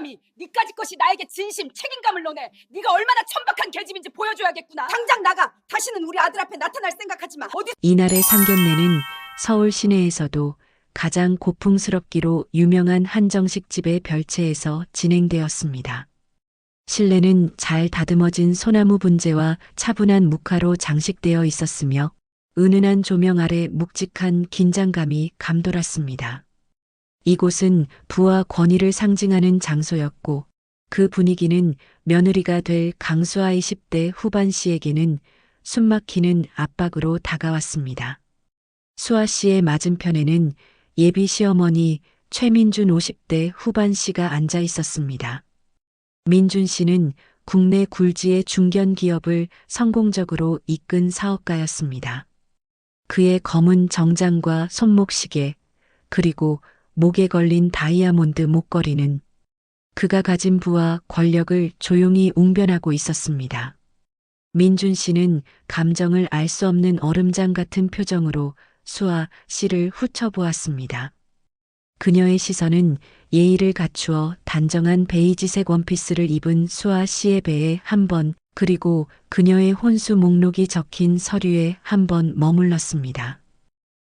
감히 니까지 것이 나에게 진심 책임감을 논해. 네가 얼마나 천박한 계집인지 보여줘야겠구나. 당장 나가. 다시는 우리 아들 앞에 나타날 생각하지 마. 어디 이날의 상견례는 서울 시내에서도 가장 고풍스럽기로 유명한 한정식 집의 별채에서 진행되었습니다. 실내는 잘 다듬어진 소나무 분재와 차분한 묵화로 장식되어 있었으며 은은한 조명 아래 묵직한 긴장감이 감돌았습니다. 이곳은 부와 권위를 상징하는 장소였고 그 분위기는 며느리가 될 강수아 20대 후반 씨에게는 숨막히는 압박으로 다가왔습니다. 수아 씨의 맞은편에는 예비 시어머니 최민준 50대 후반 씨가 앉아 있었습니다. 민준 씨는 국내 굴지의 중견 기업을 성공적으로 이끈 사업가였습니다. 그의 검은 정장과 손목시계, 그리고 목에 걸린 다이아몬드 목걸이는 그가 가진 부와 권력을 조용히 웅변하고 있었습니다. 민준 씨는 감정을 알 수 없는 얼음장 같은 표정으로 수아 씨를 훑어보았습니다. 그녀의 시선은 예의를 갖추어 단정한 베이지색 원피스를 입은 수아 씨의 배에 한 번, 그리고 그녀의 혼수 목록이 적힌 서류에 한 번 머물렀습니다.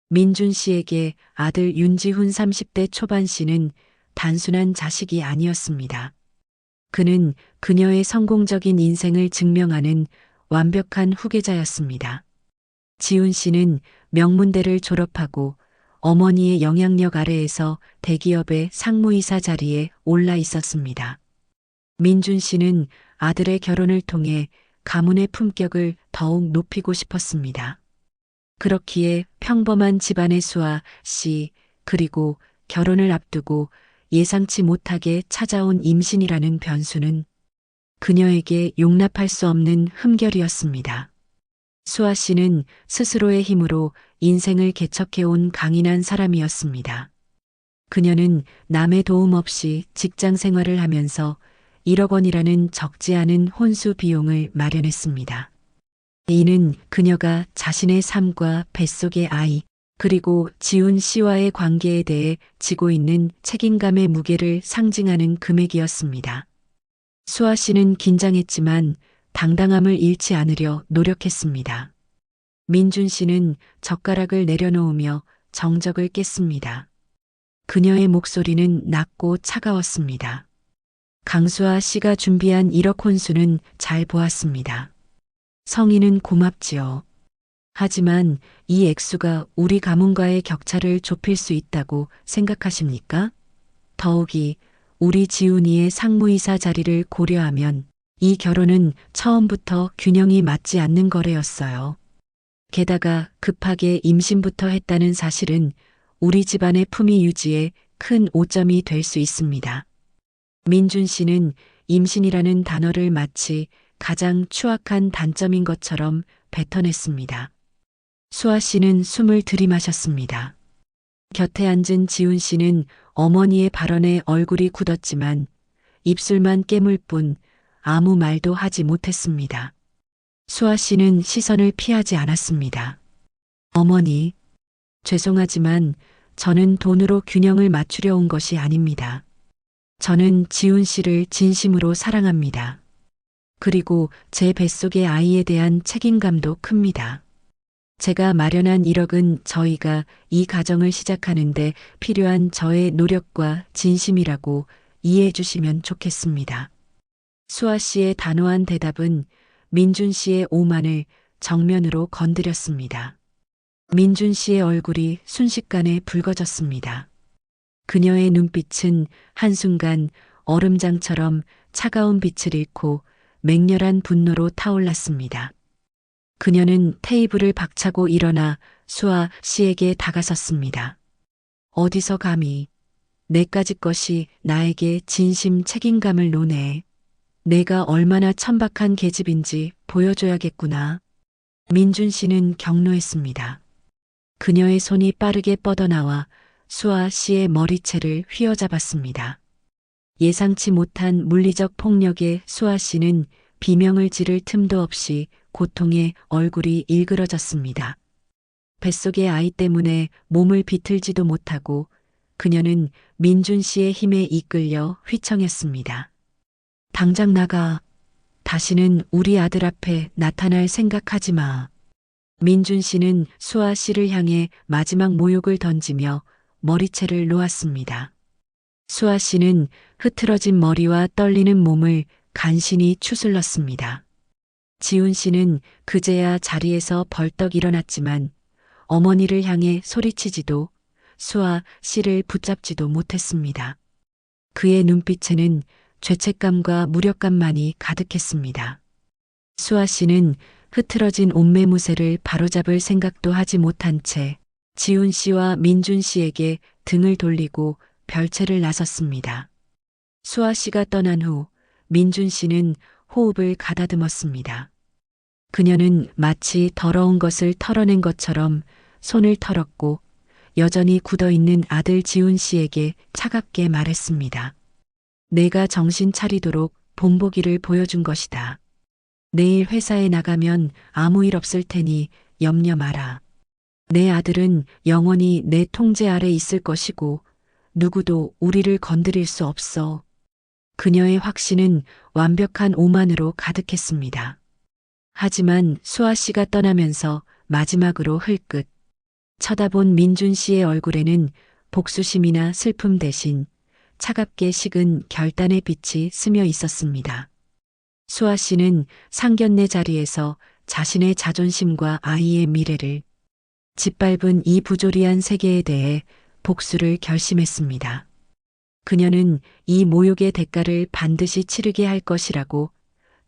민준 씨에게 아들 윤지훈 30대 초반 씨는 단순한 자식이 아니었습니다. 그는 그녀의 성공적인 인생을 증명하는 완벽한 후계자였습니다. 지훈 씨는 명문대를 졸업하고 어머니의 영향력 아래에서 대기업의 상무이사 자리에 올라 있었습니다. 민준 씨는 아들의 결혼을 통해 가문의 품격을 더욱 높이고 싶었습니다. 그렇기에 평범한 집안의 수아 씨, 그리고 결혼을 앞두고 예상치 못하게 찾아온 임신이라는 변수는 그녀에게 용납할 수 없는 흠결이었습니다. 수아 씨는 스스로의 힘으로 인생을 개척해온 강인한 사람이었습니다. 그녀는 남의 도움 없이 직장 생활을 하면서 1억 원이라는 적지 않은 혼수 비용을 마련했습니다. 이는 그녀가 자신의 삶과 뱃속의 아이, 그리고 지훈 씨와의 관계에 대해 지고 있는 책임감의 무게를 상징하는 금액이었습니다. 수아 씨는 긴장했지만 당당함을 잃지 않으려 노력했습니다. 민준 씨는 젓가락을 내려놓으며 정적을 깼습니다. 그녀의 목소리는 낮고 차가웠습니다. 강수아 씨가 준비한 1억 혼수는 잘 보았습니다. 성인은 고맙지요. 하지만 이 액수가 우리 가문과의 격차를 좁힐 수 있다고 생각하십니까? 더욱이 우리 지훈이의 상무이사 자리를 고려하면 이 결혼은 처음부터 균형이 맞지 않는 거래였어요. 게다가 급하게 임신부터 했다는 사실은 우리 집안의 품위 유지에 큰 오점이 될 수 있습니다. 민준 씨는 임신이라는 단어를 마치 가장 추악한 단점인 것처럼 뱉어냈습니다. 수아 씨는 숨을 들이마셨습니다. 곁에 앉은 지훈 씨는 어머니의 발언에 얼굴이 굳었지만 입술만 깨물 뿐 아무 말도 하지 못했습니다. 수아 씨는 시선을 피하지 않았습니다. 어머니, 죄송하지만 저는 돈으로 균형을 맞추려 온 것이 아닙니다. 저는 지훈 씨를 진심으로 사랑합니다. 그리고 제 뱃속의 아이에 대한 책임감도 큽니다. 제가 마련한 1억은 저희가 이 가정을 시작하는데 필요한 저의 노력과 진심이라고 이해해 주시면 좋겠습니다. 수아 씨의 단호한 대답은 민준 씨의 오만을 정면으로 건드렸습니다. 민준 씨의 얼굴이 순식간에 붉어졌습니다. 그녀의 눈빛은 한순간 얼음장처럼 차가운 빛을 잃고 맹렬한 분노로 타올랐습니다. 그녀는 테이블을 박차고 일어나 수아 씨에게 다가섰습니다. 어디서 감히 내까지 것이 나에게 진심 책임감을 논해. 내가 얼마나 천박한 계집인지 보여줘야겠구나. 민준 씨는 격노했습니다. 그녀의 손이 빠르게 뻗어나와 수아 씨의 머리채를 휘어잡았습니다. 예상치 못한 물리적 폭력에 수아 씨는 비명을 지를 틈도 없이 고통에 얼굴이 일그러졌습니다. 뱃속의 아이 때문에 몸을 비틀지도 못하고 그녀는 민준 씨의 힘에 이끌려 휘청였습니다. 당장 나가. 다시는 우리 아들 앞에 나타날 생각하지 마. 민준 씨는 수아 씨를 향해 마지막 모욕을 던지며 머리채를 놓았습니다. 수아 씨는 흐트러진 머리와 떨리는 몸을 간신히 추슬렀습니다. 지훈 씨는 그제야 자리에서 벌떡 일어났지만 어머니를 향해 소리치지도 수아 씨를 붙잡지도 못했습니다. 그의 눈빛에는 죄책감과 무력감만이 가득했습니다. 수아 씨는 흐트러진 옷매무새를 바로잡을 생각도 하지 못한 채 지훈 씨와 민준 씨에게 등을 돌리고 별채를 나섰습니다. 수아 씨가 떠난 후 민준 씨는 호흡을 가다듬었습니다. 그녀는 마치 더러운 것을 털어낸 것처럼 손을 털었고 여전히 굳어있는 아들 지훈 씨에게 차갑게 말했습니다. 내가 정신 차리도록 본보기를 보여준 것이다. 내일 회사에 나가면 아무 일 없을 테니 염려 마라. 내 아들은 영원히 내 통제 아래 있을 것이고 누구도 우리를 건드릴 수 없어. 그녀의 확신은 완벽한 오만으로 가득했습니다. 하지만 수아 씨가 떠나면서 마지막으로 흘끗 쳐다본 민준 씨의 얼굴에는 복수심이나 슬픔 대신 차갑게 식은 결단의 빛이 스며 있었습니다. 수아 씨는 상견례 자리에서 자신의 자존심과 아이의 미래를 짓밟은 이 부조리한 세계에 대해 복수를 결심했습니다. 그녀는 이 모욕의 대가를 반드시 치르게 할 것이라고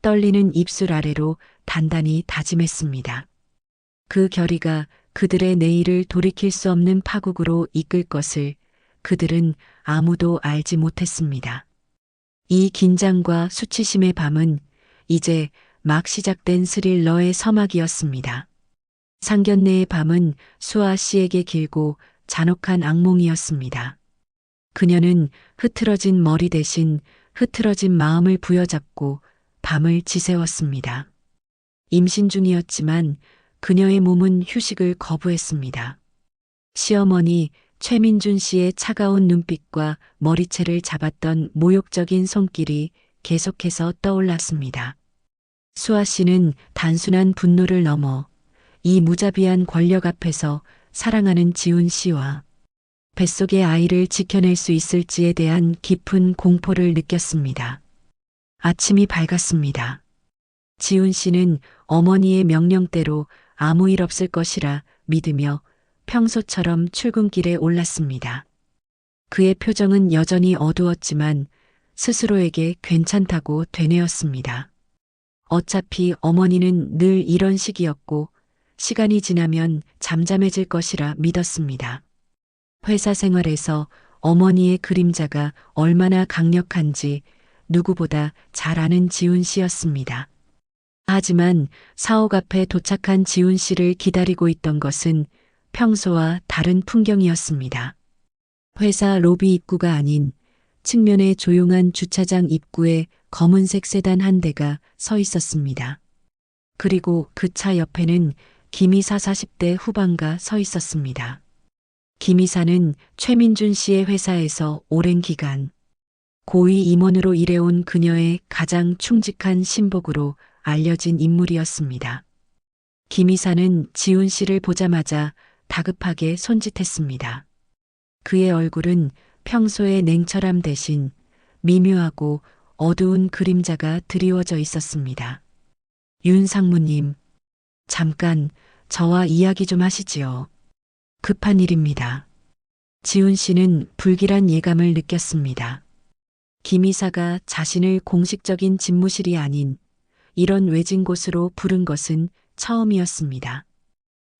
떨리는 입술 아래로 단단히 다짐했습니다. 그 결의가 그들의 내일을 돌이킬 수 없는 파국으로 이끌 것을 그들은 아무도 알지 못했습니다. 이 긴장과 수치심의 밤은 이제 막 시작된 스릴러의 서막이었습니다. 상견례의 밤은 수아 씨에게 길고 잔혹한 악몽이었습니다. 그녀는 흐트러진 머리 대신 흐트러진 마음을 부여잡고 밤을 지새웠습니다. 임신 중이었지만 그녀의 몸은 휴식을 거부했습니다. 시어머니 최민준 씨의 차가운 눈빛과 머리채를 잡았던 모욕적인 손길이 계속해서 떠올랐습니다. 수아 씨는 단순한 분노를 넘어 이 무자비한 권력 앞에서 사랑하는 지훈 씨와 뱃속의 아이를 지켜낼 수 있을지에 대한 깊은 공포를 느꼈습니다. 아침이 밝았습니다. 지훈 씨는 어머니의 명령대로 아무 일 없을 것이라 믿으며 평소처럼 출근길에 올랐습니다. 그의 표정은 여전히 어두웠지만 스스로에게 괜찮다고 되뇌었습니다. 어차피 어머니는 늘 이런 식이었고 시간이 지나면 잠잠해질 것이라 믿었습니다. 회사 생활에서 어머니의 그림자가 얼마나 강력한지 누구보다 잘 아는 지훈 씨였습니다. 하지만 사옥 앞에 도착한 지훈 씨를 기다리고 있던 것은 평소와 다른 풍경이었습니다. 회사 로비 입구가 아닌 측면의 조용한 주차장 입구에 검은색 세단 한 대가 서 있었습니다. 그리고 그 차 옆에는 김이사 40대 후반가 서 있었습니다. 김이사는 최민준 씨의 회사에서 오랜 기간 고위 임원으로 일해온 그녀의 가장 충직한 신복으로 알려진 인물이었습니다. 김이사는 지훈 씨를 보자마자 다급하게 손짓했습니다. 그의 얼굴은 평소의 냉철함 대신 미묘하고 어두운 그림자가 드리워져 있었습니다. 윤 상무님, 잠깐 저와 이야기 좀 하시지요. 급한 일입니다. 지훈 씨는 불길한 예감을 느꼈습니다. 김이사가 자신을 공식적인 집무실이 아닌 이런 외진 곳으로 부른 것은 처음이었습니다.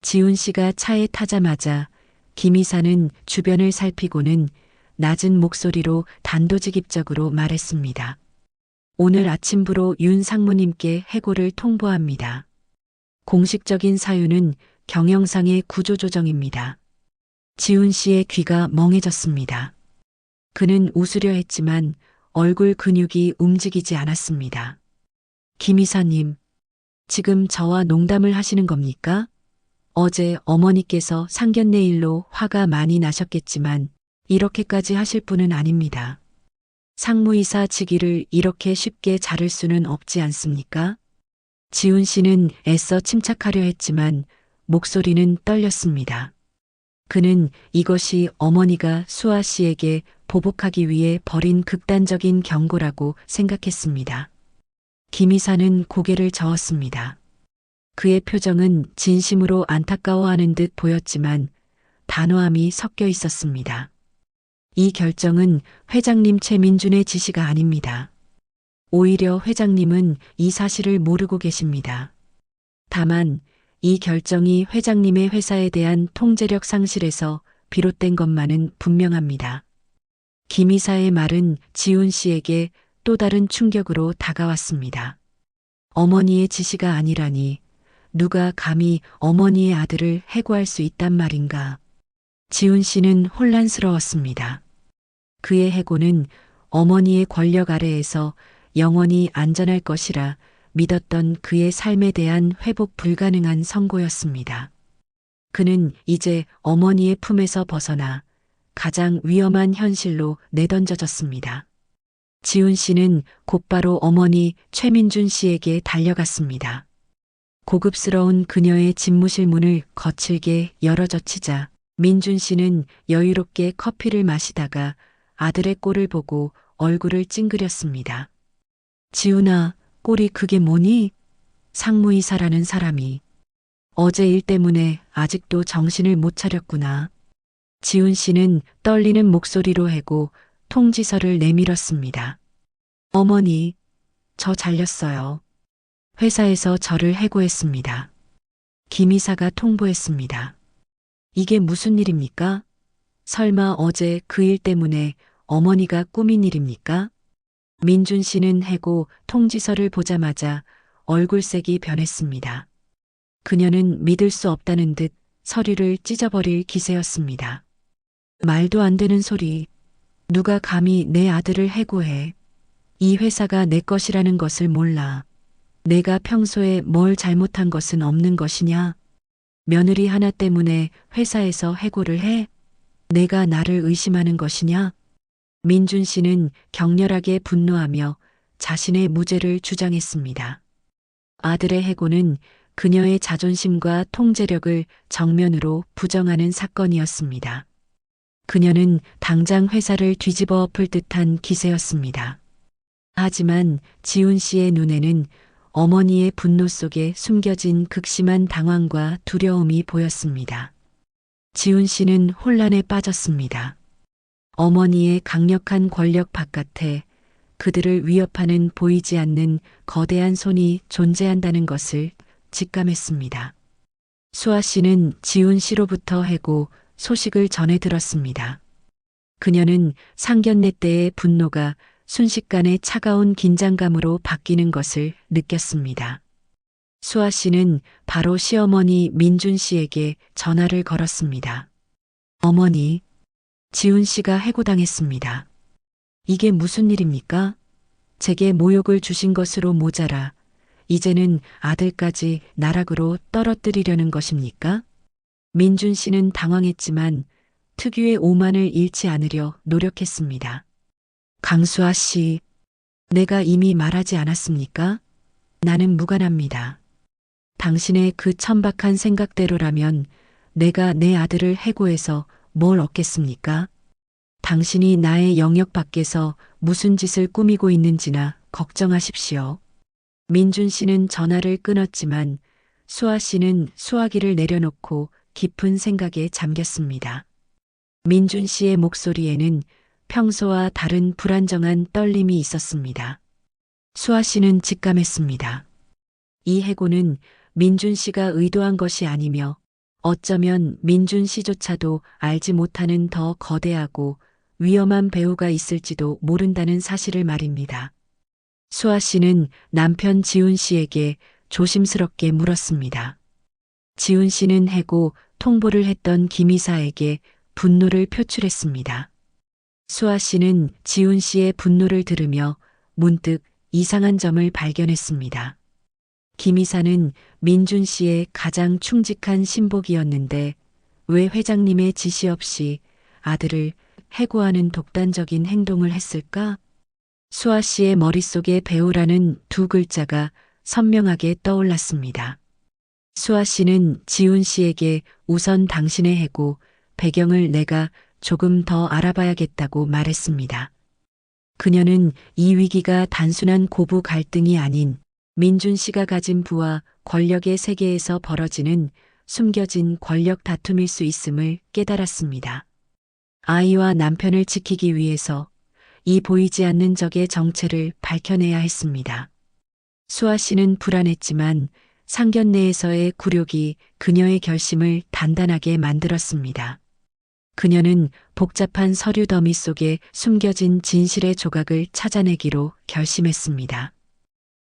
지훈 씨가 차에 타자마자 김이사는 주변을 살피고는 낮은 목소리로 단도직입적으로 말했습니다. 오늘 아침부로 윤 상무님께 해고를 통보합니다. 공식적인 사유는 경영상의 구조조정입니다. 지훈 씨의 귀가 멍해졌습니다. 그는 웃으려 했지만 얼굴 근육이 움직이지 않았습니다. 김 이사님, 지금 저와 농담을 하시는 겁니까? 어제 어머니께서 상견례 일로 화가 많이 나셨겠지만 이렇게까지 하실 분은 아닙니다. 상무이사 직위를 이렇게 쉽게 자를 수는 없지 않습니까? 지훈 씨는 애써 침착하려 했지만 목소리는 떨렸습니다. 그는 이것이 어머니가 수아 씨에게 보복하기 위해 벌인 극단적인 경고라고 생각했습니다. 김 이사는 고개를 저었습니다. 그의 표정은 진심으로 안타까워하는 듯 보였지만 단호함이 섞여 있었습니다. 이 결정은 회장님 최민준의 지시가 아닙니다. 오히려 회장님은 이 사실을 모르고 계십니다. 다만 이 결정이 회장님의 회사에 대한 통제력 상실에서 비롯된 것만은 분명합니다. 김 이사의 말은 지훈 씨에게 또 다른 충격으로 다가왔습니다. 어머니의 지시가 아니라니 누가 감히 어머니의 아들을 해고할 수 있단 말인가. 지훈 씨는 혼란스러웠습니다. 그의 해고는 어머니의 권력 아래에서 영원히 안전할 것이라 믿었던 그의 삶에 대한 회복 불가능한 선고였습니다. 그는 이제 어머니의 품에서 벗어나 가장 위험한 현실로 내던져졌습니다. 지훈 씨는 곧바로 어머니 최민준 씨에게 달려갔습니다. 고급스러운 그녀의 집무실 문을 거칠게 열어젖히자 민준 씨는 여유롭게 커피를 마시다가 아들의 꼴을 보고 얼굴을 찡그렸습니다. 지훈아, 꼴이 그게 뭐니? 상무이사라는 사람이 어제 일 때문에 아직도 정신을 못 차렸구나. 지훈 씨는 떨리는 목소리로 해고 통지서를 내밀었습니다. 어머니, 저 잘렸어요. 회사에서 저를 해고했습니다. 김 이사가 통보했습니다. 이게 무슨 일입니까? 설마 어제 그 일 때문에 어머니가 꾸민 일입니까? 민준 씨는 해고 통지서를 보자마자 얼굴색이 변했습니다. 그녀는 믿을 수 없다는 듯 서류를 찢어버릴 기세였습니다. 말도 안 되는 소리. 누가 감히 내 아들을 해고해. 이 회사가 내 것이라는 것을 몰라. 내가 평소에 뭘 잘못한 것은 없는 것이냐? 며느리 하나 때문에 회사에서 해고를 해? 내가 나를 의심하는 것이냐? 민준 씨는 격렬하게 분노하며 자신의 무죄를 주장했습니다. 아들의 해고는 그녀의 자존심과 통제력을 정면으로 부정하는 사건이었습니다. 그녀는 당장 회사를 뒤집어 엎을 듯한 기세였습니다. 하지만 지훈 씨의 눈에는 어머니의 분노 속에 숨겨진 극심한 당황과 두려움이 보였습니다. 지훈 씨는 혼란에 빠졌습니다. 어머니의 강력한 권력 바깥에 그들을 위협하는 보이지 않는 거대한 손이 존재한다는 것을 직감했습니다. 수아 씨는 지훈 씨로부터 해고 소식을 전해 들었습니다. 그녀는 상견례 때의 분노가 순식간에 차가운 긴장감으로 바뀌는 것을 느꼈습니다. 수아 씨는 바로 시어머니 민준 씨에게 전화를 걸었습니다. 어머니, 지훈 씨가 해고당했습니다. 이게 무슨 일입니까? 제게 모욕을 주신 것으로 모자라 이제는 아들까지 나락으로 떨어뜨리려는 것입니까? 민준 씨는 당황했지만 특유의 오만을 잃지 않으려 노력했습니다. 강수아 씨, 내가 이미 말하지 않았습니까? 나는 무관합니다. 당신의 그 천박한 생각대로라면 내가 내 아들을 해고해서 뭘 얻겠습니까? 당신이 나의 영역 밖에서 무슨 짓을 꾸미고 있는지나 걱정하십시오. 민준 씨는 전화를 끊었지만 수아 씨는 수화기를 내려놓고 깊은 생각에 잠겼습니다. 민준 씨의 목소리에는 평소와 다른 불안정한 떨림이 있었습니다. 수아 씨는 직감했습니다. 이 해고는 민준 씨가 의도한 것이 아니며 어쩌면 민준 씨조차도 알지 못하는 더 거대하고 위험한 배후가 있을지도 모른다는 사실을 말입니다. 수아 씨는 남편 지훈 씨에게 조심스럽게 물었습니다. 지훈 씨는 해고 통보를 했던 김 이사에게 분노를 표출했습니다. 수아 씨는 지훈 씨의 분노를 들으며 문득 이상한 점을 발견했습니다. 김 이사는 민준 씨의 가장 충직한 신복이었는데 왜 회장님의 지시 없이 아들을 해고하는 독단적인 행동을 했을까? 수아 씨의 머릿속에 배우라는 두 글자가 선명하게 떠올랐습니다. 수아 씨는 지훈 씨에게 우선 당신의 해고 배경을 내가 조금 더 알아봐야겠다고 말했습니다. 그녀는 이 위기가 단순한 고부 갈등이 아닌 민준 씨가 가진 부와 권력의 세계에서 벌어지는 숨겨진 권력 다툼일 수 있음을 깨달았습니다. 아이와 남편을 지키기 위해서 이 보이지 않는 적의 정체를 밝혀내야 했습니다. 수아 씨는 불안했지만 상견례에서의 굴욕이 그녀의 결심을 단단하게 만들었습니다. 그녀는 복잡한 서류 더미 속에 숨겨진 진실의 조각을 찾아내기로 결심했습니다.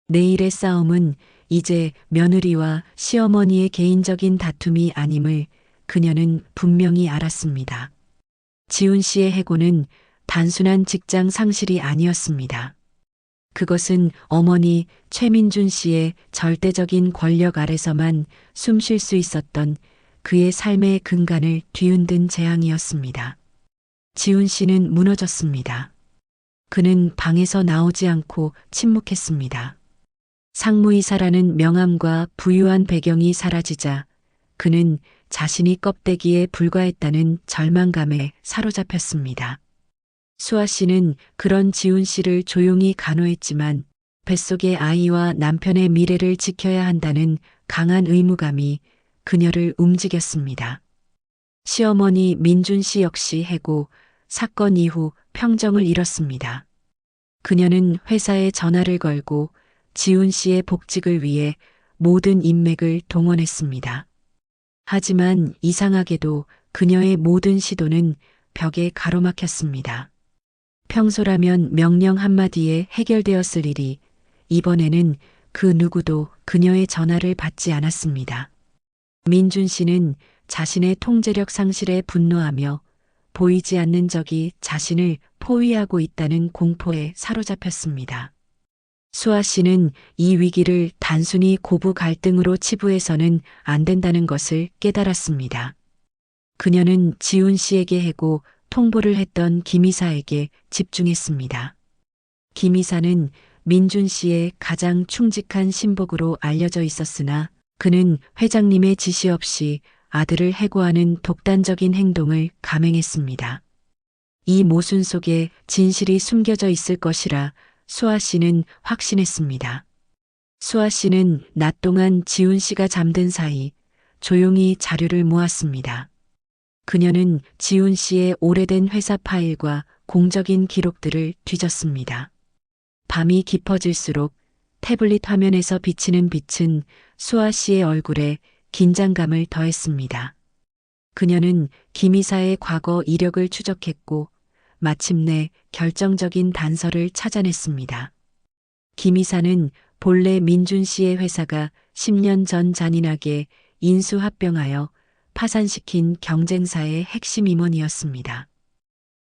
내일의 싸움은 이제 며느리와 시어머니의 개인적인 다툼이 아님을 그녀는 분명히 알았습니다. 지훈 씨의 해고는 단순한 직장 상실이 아니었습니다. 그것은 어머니 최민준 씨의 절대적인 권력 아래서만 숨 쉴 수 있었던 그의 삶의 근간을 뒤흔든 재앙이었습니다. 지훈 씨는 무너졌습니다. 그는 방에서 나오지 않고 침묵했습니다. 상무이사라는 명함과 부유한 배경이 사라지자 그는 자신이 껍데기에 불과했다는 절망감에 사로잡혔습니다. 수아 씨는 그런 지훈 씨를 조용히 간호했지만 뱃속의 아이와 남편의 미래를 지켜야 한다는 강한 의무감이 그녀를 움직였습니다. 시어머니 민준 씨 역시 해고, 사건 이후 평정을 잃었습니다. 그녀는 회사에 전화를 걸고 지훈 씨의 복직을 위해 모든 인맥을 동원했습니다. 하지만 이상하게도 그녀의 모든 시도는 벽에 가로막혔습니다. 평소라면 명령 한마디에 해결되었을 일이 이번에는 그 누구도 그녀의 전화를 받지 않았습니다. 민준 씨는 자신의 통제력 상실에 분노하며 보이지 않는 적이 자신을 포위하고 있다는 공포에 사로잡혔습니다. 수아 씨는 이 위기를 단순히 고부 갈등으로 치부해서는 안 된다는 것을 깨달았습니다. 그녀는 지훈 씨에게 해고 통보를 했던 김 이사에게 집중했습니다. 김 이사는 민준 씨의 가장 충직한 신복으로 알려져 있었으나 그는 회장님의 지시 없이 아들을 해고하는 독단적인 행동을 감행했습니다. 이 모순 속에 진실이 숨겨져 있을 것이라 수아 씨는 확신했습니다. 수아 씨는 낮 동안 지훈 씨가 잠든 사이 조용히 자료를 모았습니다. 그녀는 지훈 씨의 오래된 회사 파일과 공적인 기록들을 뒤졌습니다. 밤이 깊어질수록 태블릿 화면에서 비치는 빛은 수아 씨의 얼굴에 긴장감을 더했습니다. 그녀는 김 이사의 과거 이력을 추적했고 마침내 결정적인 단서를 찾아냈습니다. 김 이사는 본래 민준 씨의 회사가 10년 전 잔인하게 인수합병하여 파산시킨 경쟁사의 핵심 임원이었습니다.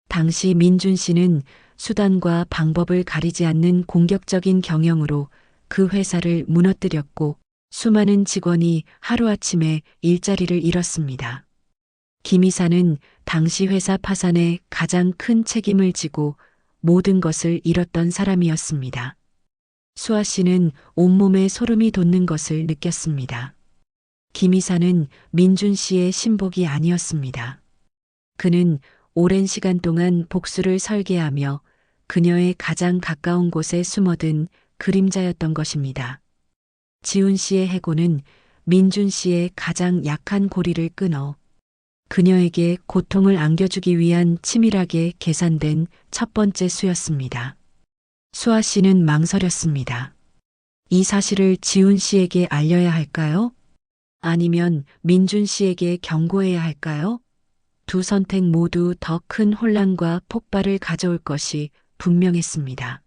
당시 민준 씨는 수단과 방법을 가리지 않는 공격적인 경영으로 그 회사를 무너뜨렸고 수많은 직원이 하루아침에 일자리를 잃었습니다. 김 이사는 당시 회사 파산에 가장 큰 책임을 지고 모든 것을 잃었던 사람이었습니다. 수아 씨는 온몸에 소름이 돋는 것을 느꼈습니다. 김 이사는 민준 씨의 신복이 아니었습니다. 그는 오랜 시간 동안 복수를 설계하며 그녀의 가장 가까운 곳에 숨어든 그림자였던 것입니다. 지훈 씨의 해고는 민준 씨의 가장 약한 고리를 끊어 그녀에게 고통을 안겨주기 위한 치밀하게 계산된 첫 번째 수였습니다. 수아 씨는 망설였습니다. 이 사실을 지훈 씨에게 알려야 할까요? 아니면 민준 씨에게 경고해야 할까요? 두 선택 모두 더 큰 혼란과 폭발을 가져올 것이 분명했습니다.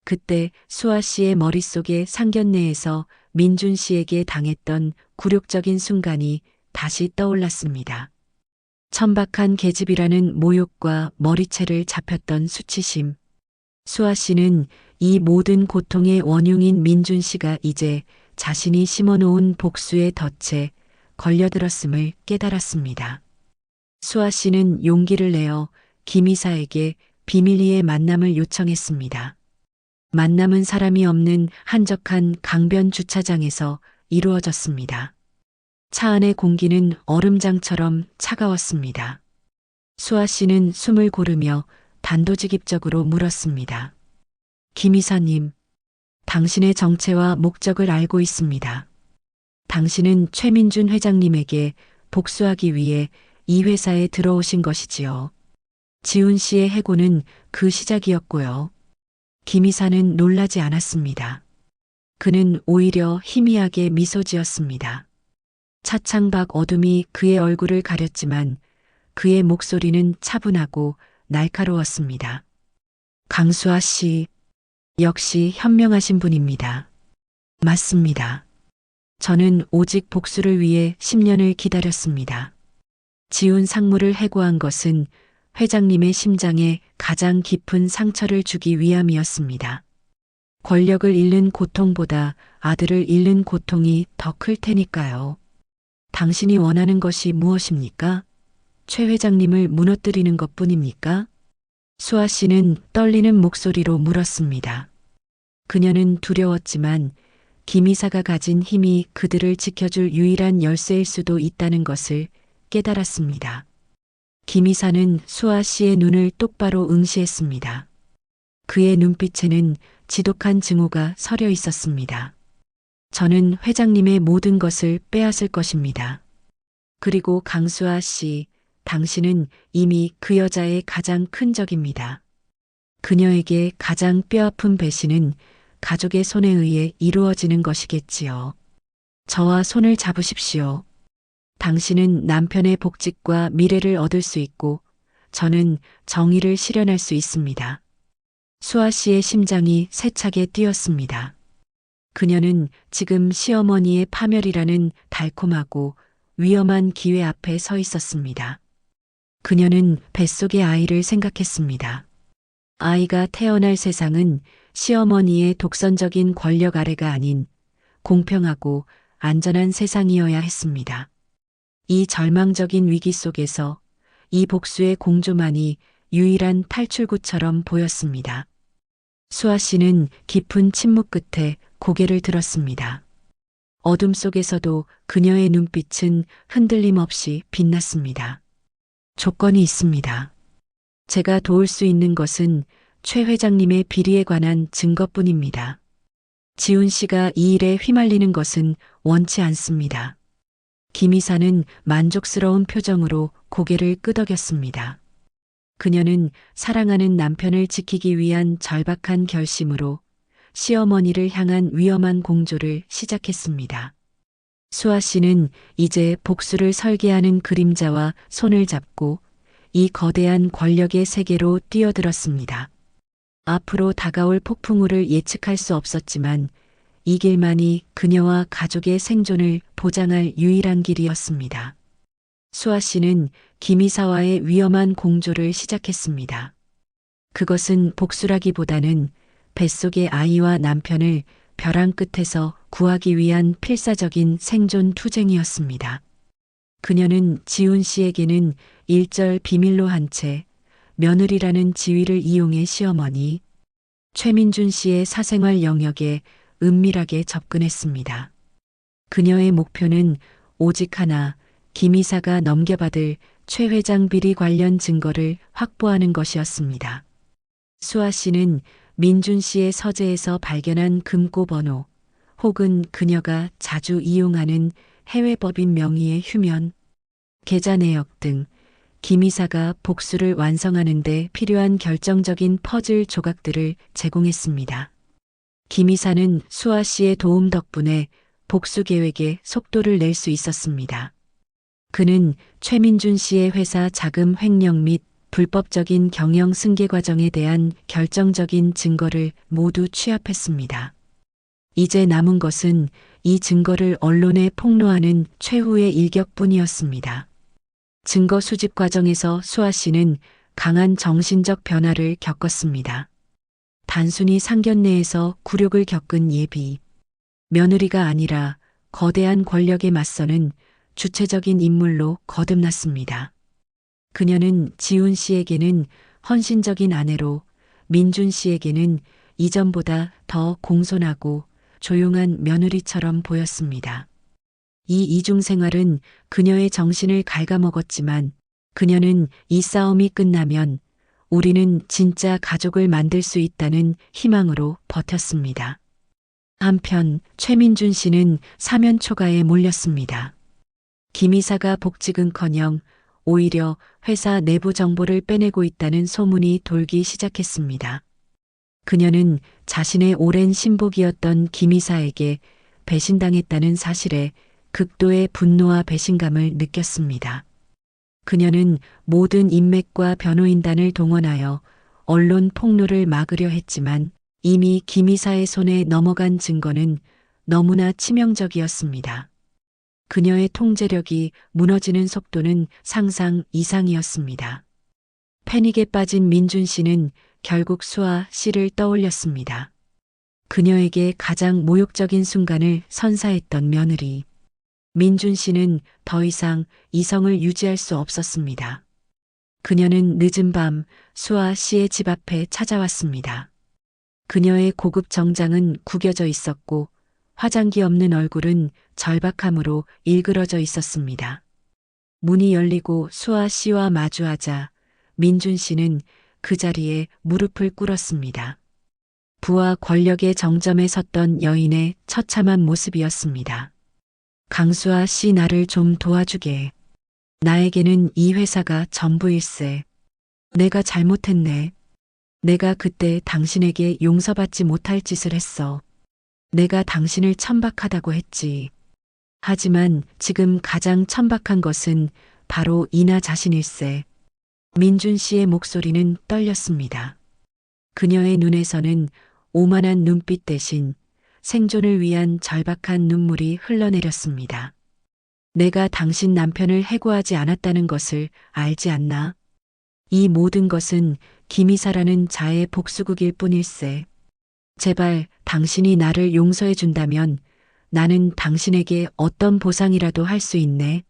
그때 수아 씨의 머릿속에 상견례에서 민준 씨에게 당했던 굴욕적인 순간이 다시 떠올랐습니다. 천박한 계집이라는 모욕과 머리채를 잡혔던 수치심. 수아 씨는 이 모든 고통의 원흉인 민준 씨가 이제 자신이 심어놓은 복수의 덫에 걸려들었음을 깨달았습니다. 수아 씨는 용기를 내어 김 이사에게 비밀리에 만남을 요청했습니다. 만남은 사람이 없는 한적한 강변 주차장에서 이루어졌습니다. 차 안의 공기는 얼음장처럼 차가웠습니다. 수아 씨는 숨을 고르며 단도직입적으로 물었습니다. 김 이사님, 당신의 정체와 목적을 알고 있습니다. 당신은 최민준 회장님에게 복수하기 위해 이 회사에 들어오신 것이지요. 지훈 씨의 해고는 그 시작이었고요. 김 이사는 놀라지 않았습니다. 그는 오히려 희미하게 미소 지었습니다. 차창 밖 어둠이 그의 얼굴을 가렸지만 그의 목소리는 차분하고 날카로웠습니다. 강수아 씨, 역시 현명하신 분입니다. 맞습니다. 저는 오직 복수를 위해 10년을 기다렸습니다. 지훈 상무를 해고한 것은 회장님의 심장에 가장 깊은 상처를 주기 위함이었습니다. 권력을 잃는 고통보다 아들을 잃는 고통이 더 클 테니까요. 당신이 원하는 것이 무엇입니까? 최 회장님을 무너뜨리는 것뿐입니까? 수아 씨는 떨리는 목소리로 물었습니다. 그녀는 두려웠지만 김 이사가 가진 힘이 그들을 지켜줄 유일한 열쇠일 수도 있다는 것을 깨달았습니다. 김 이사는 수아 씨의 눈을 똑바로 응시했습니다. 그의 눈빛에는 지독한 증오가 서려 있었습니다. 저는 회장님의 모든 것을 빼앗을 것입니다. 그리고 강수아 씨, 당신은 이미 그 여자의 가장 큰 적입니다. 그녀에게 가장 뼈아픈 배신은 가족의 손에 의해 이루어지는 것이겠지요. 저와 손을 잡으십시오. 당신은 남편의 복직과 미래를 얻을 수 있고 저는 정의를 실현할 수 있습니다. 수아 씨의 심장이 세차게 뛰었습니다. 그녀는 지금 시어머니의 파멸이라는 달콤하고 위험한 기회 앞에 서 있었습니다. 그녀는 뱃속의 아이를 생각했습니다. 아이가 태어날 세상은 시어머니의 독선적인 권력 아래가 아닌 공평하고 안전한 세상이어야 했습니다. 이 절망적인 위기 속에서 이 복수의 공조만이 유일한 탈출구처럼 보였습니다. 수아 씨는 깊은 침묵 끝에 고개를 들었습니다. 어둠 속에서도 그녀의 눈빛은 흔들림 없이 빛났습니다. 조건이 있습니다. 제가 도울 수 있는 것은 최 회장님의 비리에 관한 증거뿐입니다. 지훈 씨가 이 일에 휘말리는 것은 원치 않습니다. 김 이사는 만족스러운 표정으로 고개를 끄덕였습니다. 그녀는 사랑하는 남편을 지키기 위한 절박한 결심으로 시어머니를 향한 위험한 공조를 시작했습니다. 수아 씨는 이제 복수를 설계하는 그림자와 손을 잡고 이 거대한 권력의 세계로 뛰어들었습니다. 앞으로 다가올 폭풍우를 예측할 수 없었지만 이 길만이 그녀와 가족의 생존을 보장할 유일한 길이었습니다. 수아 씨는 김 이사와의 위험한 공조를 시작했습니다. 그것은 복수라기보다는 뱃속의 아이와 남편을 벼랑 끝에서 구하기 위한 필사적인 생존 투쟁이었습니다. 그녀는 지훈 씨에게는 일절 비밀로 한 채 며느리라는 지위를 이용해 시어머니 최민준 씨의 사생활 영역에 은밀하게 접근했습니다. 그녀의 목표는 오직 하나, 김 이사가 넘겨받을 최 회장 비리 관련 증거를 확보하는 것이었습니다. 수아 씨는 민준 씨의 서재에서 발견한 금고 번호 혹은 그녀가 자주 이용하는 해외 법인 명의의 휴면, 계좌 내역 등 김 이사가 복수를 완성하는 데 필요한 결정적인 퍼즐 조각들을 제공했습니다. 김 이사는 수아 씨의 도움 덕분에 복수 계획에 속도를 낼 수 있었습니다. 그는 최민준 씨의 회사 자금 횡령 및 불법적인 경영 승계 과정에 대한 결정적인 증거를 모두 취합했습니다. 이제 남은 것은 이 증거를 언론에 폭로하는 최후의 일격뿐이었습니다. 증거 수집 과정에서 수아 씨는 강한 정신적 변화를 겪었습니다. 단순히 상견례에서 굴욕을 겪은 예비, 며느리가 아니라 거대한 권력에 맞서는 주체적인 인물로 거듭났습니다. 그녀는 지훈 씨에게는 헌신적인 아내로 민준 씨에게는 이전보다 더 공손하고 조용한 며느리처럼 보였습니다. 이 이중 생활은 그녀의 정신을 갉아먹었지만 그녀는 이 싸움이 끝나면 우리는 진짜 가족을 만들 수 있다는 희망으로 버텼습니다. 한편 최민준 씨는 사면 초가에 몰렸습니다. 김 이사가 복직은커녕 오히려 회사 내부 정보를 빼내고 있다는 소문이 돌기 시작했습니다. 그녀는 자신의 오랜 신복이었던 김 이사에게 배신당했다는 사실에 극도의 분노와 배신감을 느꼈습니다. 그녀는 모든 인맥과 변호인단을 동원하여 언론 폭로를 막으려 했지만 이미 김 이사의 손에 넘어간 증거는 너무나 치명적이었습니다. 그녀의 통제력이 무너지는 속도는 상상 이상이었습니다. 패닉에 빠진 민준 씨는 결국 수아 씨를 떠올렸습니다. 그녀에게 가장 모욕적인 순간을 선사했던 며느리. 민준 씨는 더 이상 이성을 유지할 수 없었습니다. 그녀는 늦은 밤 수아 씨의 집 앞에 찾아왔습니다. 그녀의 고급 정장은 구겨져 있었고 화장기 없는 얼굴은 절박함으로 일그러져 있었습니다. 문이 열리고 수아 씨와 마주하자 민준 씨는 그 자리에 무릎을 꿇었습니다. 부와 권력의 정점에 섰던 여인의 처참한 모습이었습니다. 강수아 씨, 나를 좀 도와주게. 나에게는 이 회사가 전부일세. 내가 잘못했네. 내가 그때 당신에게 용서받지 못할 짓을 했어. 내가 당신을 천박하다고 했지. 하지만 지금 가장 천박한 것은 바로 이나 자신일세. 민준 씨의 목소리는 떨렸습니다. 그녀의 눈에서는 오만한 눈빛 대신 생존을 위한 절박한 눈물이 흘러내렸습니다. 내가 당신 남편을 해고하지 않았다는 것을 알지 않나? 이 모든 것은 김 이사라는 자의 복수극일 뿐일세. 제발 당신이 나를 용서해 준다면 나는 당신에게 어떤 보상이라도 할 수 있네.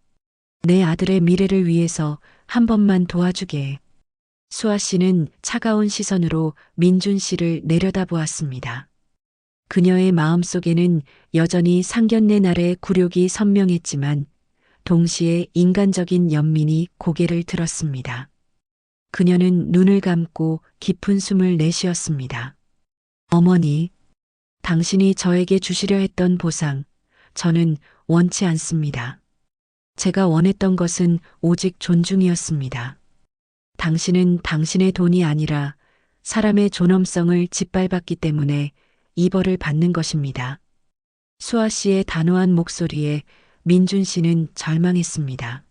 내 아들의 미래를 위해서 한 번만 도와주게. 수아 씨는 차가운 시선으로 민준 씨를 내려다보았습니다. 그녀의 마음속에는 여전히 상견례 날의 굴욕이 선명했지만 동시에 인간적인 연민이 고개를 들었습니다. 그녀는 눈을 감고 깊은 숨을 내쉬었습니다. 어머니, 당신이 저에게 주시려 했던 보상, 저는 원치 않습니다. 제가 원했던 것은 오직 존중이었습니다. 당신은 당신의 돈이 아니라 사람의 존엄성을 짓밟았기 때문에 이 벌을 받는 것입니다. 수아 씨의 단호한 목소리에 민준 씨는 절망했습니다.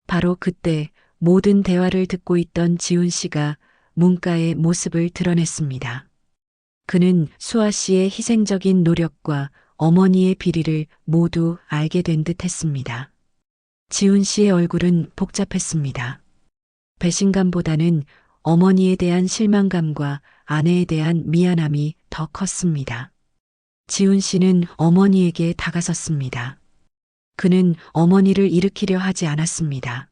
바로 그때 모든 대화를 듣고 있던 지훈 씨가 문가의 모습을 드러냈습니다. 그는 수아 씨의 희생적인 노력과 어머니의 비리를 모두 알게 된 듯 했습니다. 지훈 씨의 얼굴은 복잡했습니다. 배신감보다는 어머니에 대한 실망감과 아내에 대한 미안함이 더 컸습니다. 지훈 씨는 어머니에게 다가섰습니다. 그는 어머니를 일으키려 하지 않았습니다.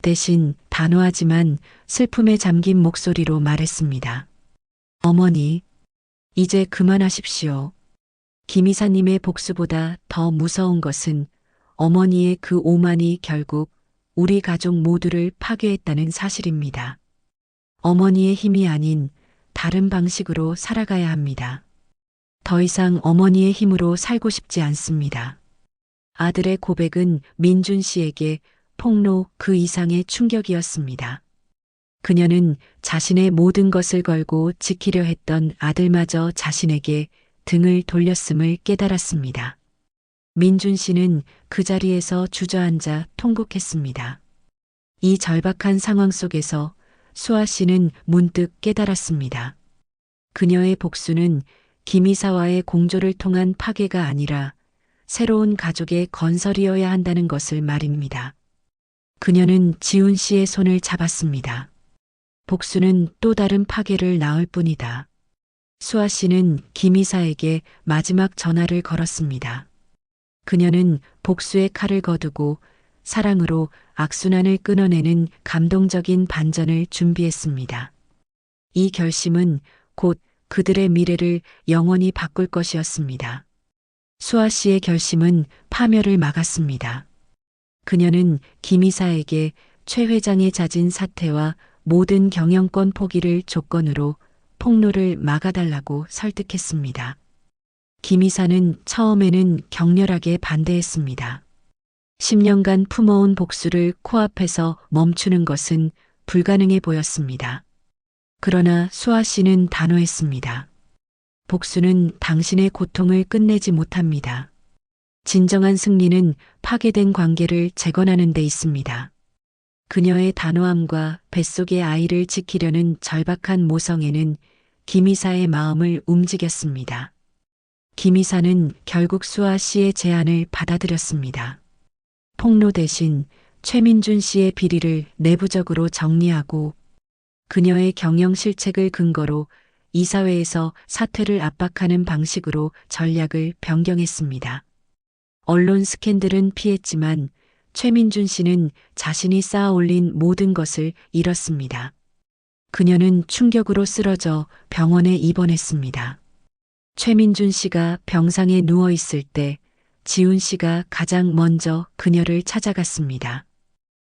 대신 단호하지만 슬픔에 잠긴 목소리로 말했습니다. 어머니, 이제 그만하십시오. 김 이사님의 복수보다 더 무서운 것은 어머니의 그 오만이 결국 우리 가족 모두를 파괴했다는 사실입니다. 어머니의 힘이 아닌 다른 방식으로 살아가야 합니다. 더 이상 어머니의 힘으로 살고 싶지 않습니다. 아들의 고백은 민준 씨에게 폭로 그 이상의 충격이었습니다. 그녀는 자신의 모든 것을 걸고 지키려 했던 아들마저 자신에게 등을 돌렸음을 깨달았습니다. 민준 씨는 그 자리에서 주저앉아 통곡했습니다. 이 절박한 상황 속에서 수아 씨는 문득 깨달았습니다. 그녀의 복수는 김 이사와의 공조를 통한 파괴가 아니라 새로운 가족의 건설이어야 한다는 것을 말입니다. 그녀는 지훈 씨의 손을 잡았습니다. 복수는 또 다른 파괴를 낳을 뿐이다. 수아 씨는 김 이사에게 마지막 전화를 걸었습니다. 그녀는 복수의 칼을 거두고 사랑으로 악순환을 끊어내는 감동적인 반전을 준비했습니다. 이 결심은 곧 그들의 미래를 영원히 바꿀 것이었습니다. 수아 씨의 결심은 파멸을 막았습니다. 그녀는 김 이사에게 최 회장의 잦은 사퇴와 모든 경영권 포기를 조건으로 폭로를 막아달라고 설득했습니다. 김 이사는 처음에는 격렬하게 반대했습니다. 10년간 품어온 복수를 코앞에서 멈추는 것은 불가능해 보였습니다. 그러나 수아 씨는 단호했습니다. 복수는 당신의 고통을 끝내지 못합니다. 진정한 승리는 파괴된 관계를 재건하는 데 있습니다. 그녀의 단호함과 뱃속의 아이를 지키려는 절박한 모성애는 김 이사의 마음을 움직였습니다. 김 이사는 결국 수아 씨의 제안을 받아들였습니다. 폭로 대신 최민준 씨의 비리를 내부적으로 정리하고 그녀의 경영 실책을 근거로 이사회에서 사퇴를 압박하는 방식으로 전략을 변경했습니다. 언론 스캔들은 피했지만 최민준 씨는 자신이 쌓아 올린 모든 것을 잃었습니다. 그녀는 충격으로 쓰러져 병원에 입원했습니다. 최민준 씨가 병상에 누워 있을 때 지훈 씨가 가장 먼저 그녀를 찾아갔습니다.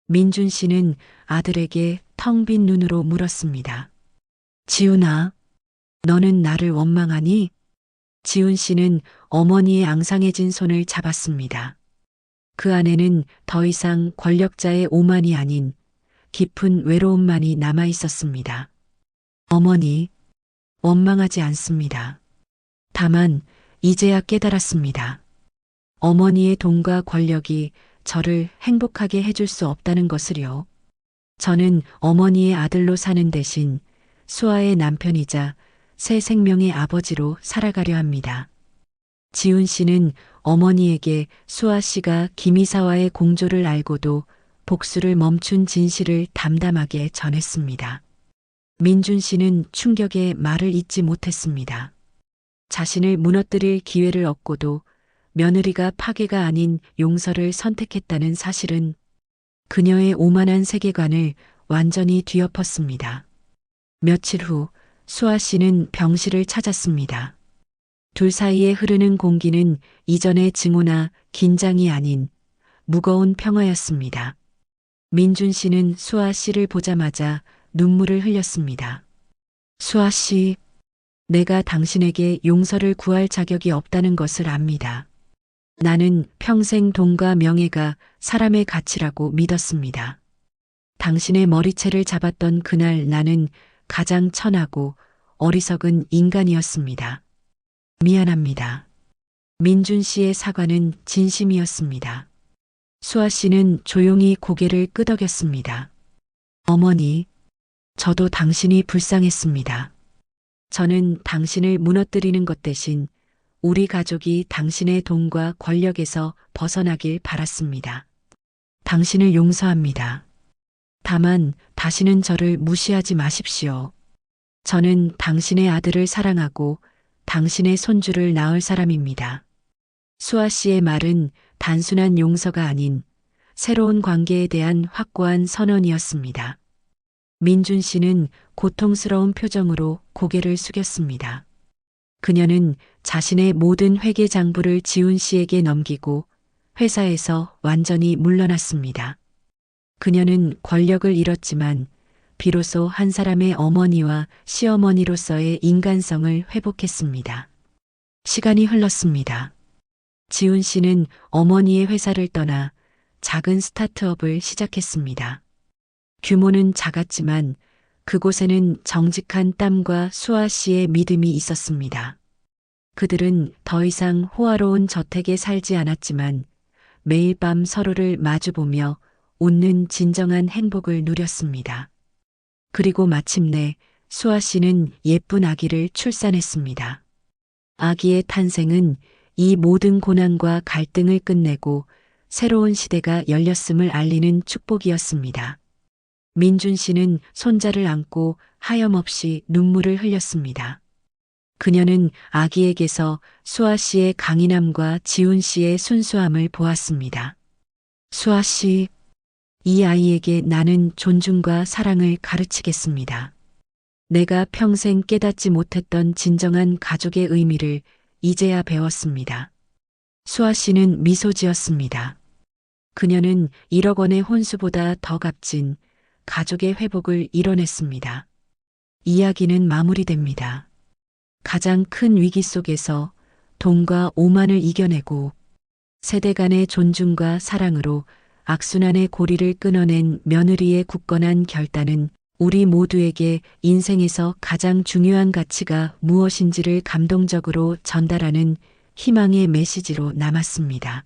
민준 씨는 아들에게 텅 빈 눈으로 물었습니다. 지훈아, 너는 나를 원망하니? 지훈 씨는 어머니의 앙상해진 손을 잡았습니다. 그 안에는 더 이상 권력자의 오만이 아닌 깊은 외로움만이 남아 있었습니다. 어머니, 원망하지 않습니다. 다만 이제야 깨달았습니다. 어머니의 돈과 권력이 저를 행복하게 해줄 수 없다는 것을요. 저는 어머니의 아들로 사는 대신 수아의 남편이자 새 생명의 아버지로 살아가려 합니다. 지훈 씨는 어머니에게 수아 씨가 김 이사와의 공조를 알고도 복수를 멈춘 진실을 담담하게 전했습니다. 민준 씨는 충격에 말을 잇지 못했습니다. 자신을 무너뜨릴 기회를 얻고도 며느리가 파괴가 아닌 용서를 선택했다는 사실은 그녀의 오만한 세계관을 완전히 뒤엎었습니다. 며칠 후 수아 씨는 병실을 찾았습니다. 둘 사이에 흐르는 공기는 이전의 증오나 긴장이 아닌 무거운 평화였습니다. 민준 씨는 수아 씨를 보자마자 눈물을 흘렸습니다. 수아 씨, 내가 당신에게 용서를 구할 자격이 없다는 것을 압니다. 나는 평생 돈과 명예가 사람의 가치라고 믿었습니다. 당신의 머리채를 잡았던 그날 나는 가장 천하고 어리석은 인간이었습니다. 미안합니다. 민준 씨의 사과는 진심이었습니다. 수아 씨는 조용히 고개를 끄덕였습니다. 어머니, 저도 당신이 불쌍했습니다. 저는 당신을 무너뜨리는 것 대신 우리 가족이 당신의 돈과 권력에서 벗어나길 바랐습니다. 당신을 용서합니다. 다만 다시는 저를 무시하지 마십시오. 저는 당신의 아들을 사랑하고 당신의 손주를 낳을 사람입니다. 수아 씨의 말은 단순한 용서가 아닌 새로운 관계에 대한 확고한 선언이었습니다. 민준 씨는 고통스러운 표정으로 고개를 숙였습니다. 그녀는 자신의 모든 회계 장부를 지훈 씨에게 넘기고 회사에서 완전히 물러났습니다. 그녀는 권력을 잃었지만 비로소 한 사람의 어머니와 시어머니로서의 인간성을 회복했습니다. 시간이 흘렀습니다. 지훈 씨는 어머니의 회사를 떠나 작은 스타트업을 시작했습니다. 규모는 작았지만 그곳에는 정직한 땀과 수아 씨의 믿음이 있었습니다. 그들은 더 이상 호화로운 저택에 살지 않았지만 매일 밤 서로를 마주보며 웃는 진정한 행복을 누렸습니다. 그리고 마침내 수아 씨는 예쁜 아기를 출산했습니다. 아기의 탄생은 이 모든 고난과 갈등을 끝내고 새로운 시대가 열렸음을 알리는 축복이었습니다. 민준 씨는 손자를 안고 하염없이 눈물을 흘렸습니다. 그녀는 아기에게서 수아 씨의 강인함과 지훈 씨의 순수함을 보았습니다. 수아 씨, 이 아이에게 나는 존중과 사랑을 가르치겠습니다. 내가 평생 깨닫지 못했던 진정한 가족의 의미를 이제야 배웠습니다. 수아 씨는 미소 지었습니다. 그녀는 1억 원의 혼수보다 더 값진 가족의 회복을 이뤄냈습니다. 이야기는 마무리됩니다. 가장 큰 위기 속에서 돈과 오만을 이겨내고 세대 간의 존중과 사랑으로 악순환의 고리를 끊어낸 며느리의 굳건한 결단은 우리 모두에게 인생에서 가장 중요한 가치가 무엇인지를 감동적으로 전달하는 희망의 메시지로 남았습니다.